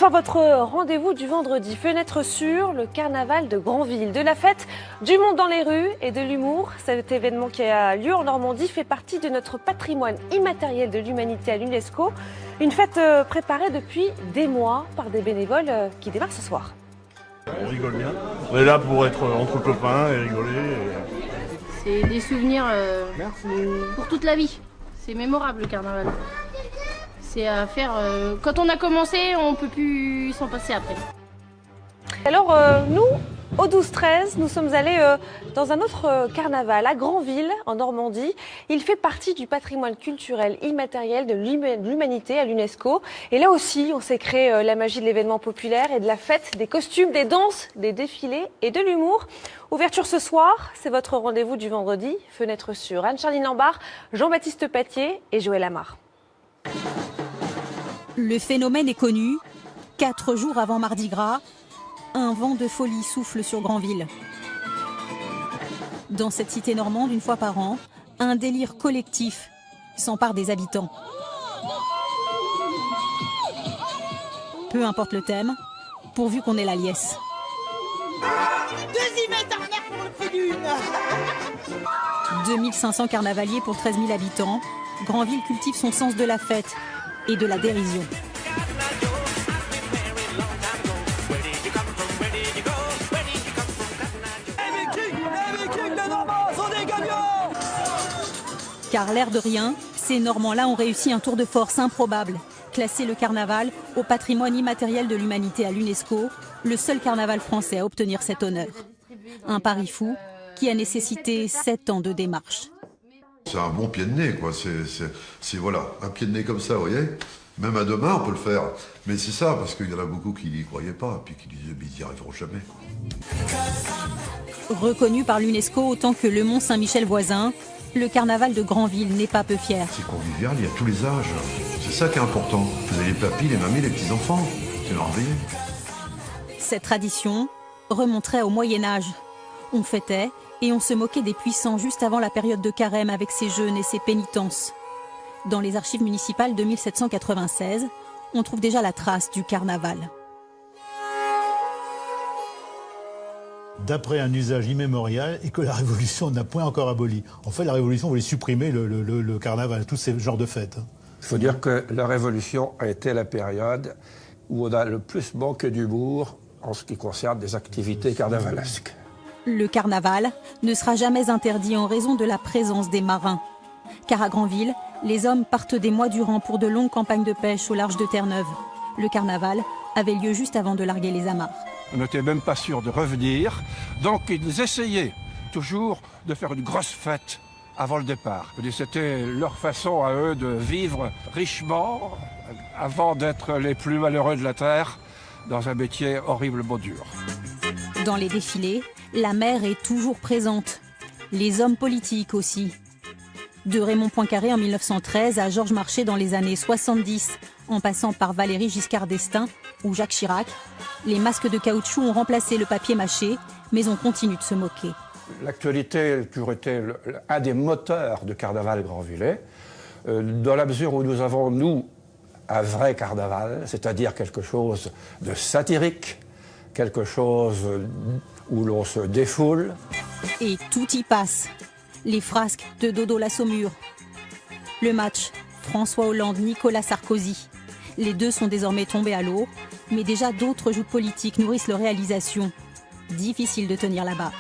Enfin, votre rendez-vous du vendredi, fenêtre sur le carnaval de Granville. De la fête, du monde dans les rues et de l'humour. Cet événement qui a lieu en Normandie fait partie de notre patrimoine immatériel de l'humanité à l'UNESCO. Une fête préparée depuis des mois par des bénévoles qui démarrent ce soir. On rigole bien. On est là pour être entre copains et rigoler. C'est des souvenirs pour toute la vie. C'est mémorable le carnaval. C'est à faire. Quand on a commencé, on ne peut plus s'en passer après. Alors nous, au 12-13, nous sommes allés dans un autre carnaval à Granville, en Normandie. Il fait partie du patrimoine culturel immatériel de l'humanité à l'UNESCO. Et là aussi, on s'est créé la magie de l'événement populaire et de la fête, des costumes, des danses, des défilés et de l'humour. Ouverture ce soir, c'est votre rendez-vous du vendredi. Fenêtre sur Anne-Charline Lambard, Jean-Baptiste Patier et Joël Amar. Le phénomène est connu. 4 jours avant Mardi Gras, un vent de folie souffle sur Granville. Dans cette cité normande, une fois par an, un délire collectif s'empare des habitants. Peu importe le thème, pourvu qu'on ait la liesse. 2500 carnavaliers pour 13 000 habitants. Granville cultive son sens de la fête et de la dérision. Car l'air de rien, ces Normands-là ont réussi un tour de force improbable. Classer le carnaval au patrimoine immatériel de l'humanité à l'UNESCO, le seul carnaval français à obtenir cet honneur. Un pari fou qui a nécessité 7 ans de démarche. C'est un bon pied de nez, quoi. C'est voilà, un pied de nez comme ça, vous voyez. Même à 2 mains, on peut le faire. Mais c'est ça, parce qu'il y en a beaucoup qui n'y croyaient pas, puis qui disaient, mais ils n'y arriveront jamais. Reconnu par l'UNESCO autant que le Mont Saint-Michel voisin, le carnaval de Granville n'est pas peu fier. C'est convivial, il y a tous les âges. C'est ça qui est important. Vous avez les papis, les mamies, les petits-enfants. C'est merveilleux. Cette tradition remonterait au Moyen-Âge. On fêtait et on se moquait des puissants juste avant la période de carême avec ses jeûnes et ses pénitences. Dans les archives municipales de 1796, on trouve déjà la trace du carnaval. D'après un usage immémorial et que la Révolution n'a point encore aboli. En fait, la Révolution voulait supprimer le carnaval, tous ces genres de fêtes. Il faut dire que la Révolution a été la période où on a le plus manqué d'humour en ce qui concerne des activités carnavalesques. Le carnaval ne sera jamais interdit en raison de la présence des marins. Car à Granville, les hommes partent des mois durant pour de longues campagnes de pêche au large de Terre-Neuve. Le carnaval avait lieu juste avant de larguer les amarres. On n'était même pas sûr de revenir, donc ils essayaient toujours de faire une grosse fête avant le départ. C'était leur façon à eux de vivre richement avant d'être les plus malheureux de la terre dans un métier horriblement dur. Dans les défilés, la mer est toujours présente. Les hommes politiques aussi. De Raymond Poincaré en 1913 à Georges Marchais dans les années 70, en passant par Valéry Giscard d'Estaing ou Jacques Chirac, les masques de caoutchouc ont remplacé le papier mâché, mais on continue de se moquer. L'actualité a toujours été un des moteurs de carnaval grandvillais, dans la mesure où nous avons, nous, un vrai carnaval, c'est-à-dire quelque chose de satirique, quelque chose où l'on se défoule. Et tout y passe. Les frasques de Dodo la Saumure. Le match François Hollande-Nicolas Sarkozy. Les deux sont désormais tombés à l'eau, mais déjà d'autres joutes politiques nourrissent leur réalisation. Difficile de tenir la barre.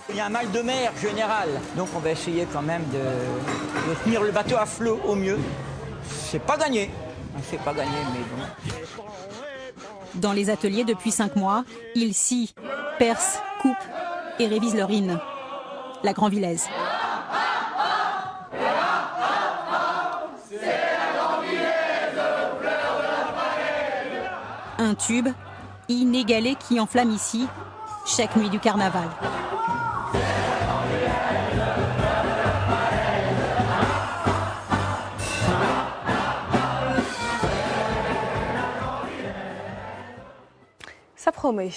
Il y a un mal de mer général, donc on va essayer quand même de tenir le bateau à flot au mieux. C'est pas gagné, c'est pas gagné, mais bon. Dans les ateliers depuis 5 mois, ils scient, percent, coupent et révisent leur hymne. La Grandvillaise. Un tube inégalé qui enflamme ici chaque nuit du carnaval. Ça promet.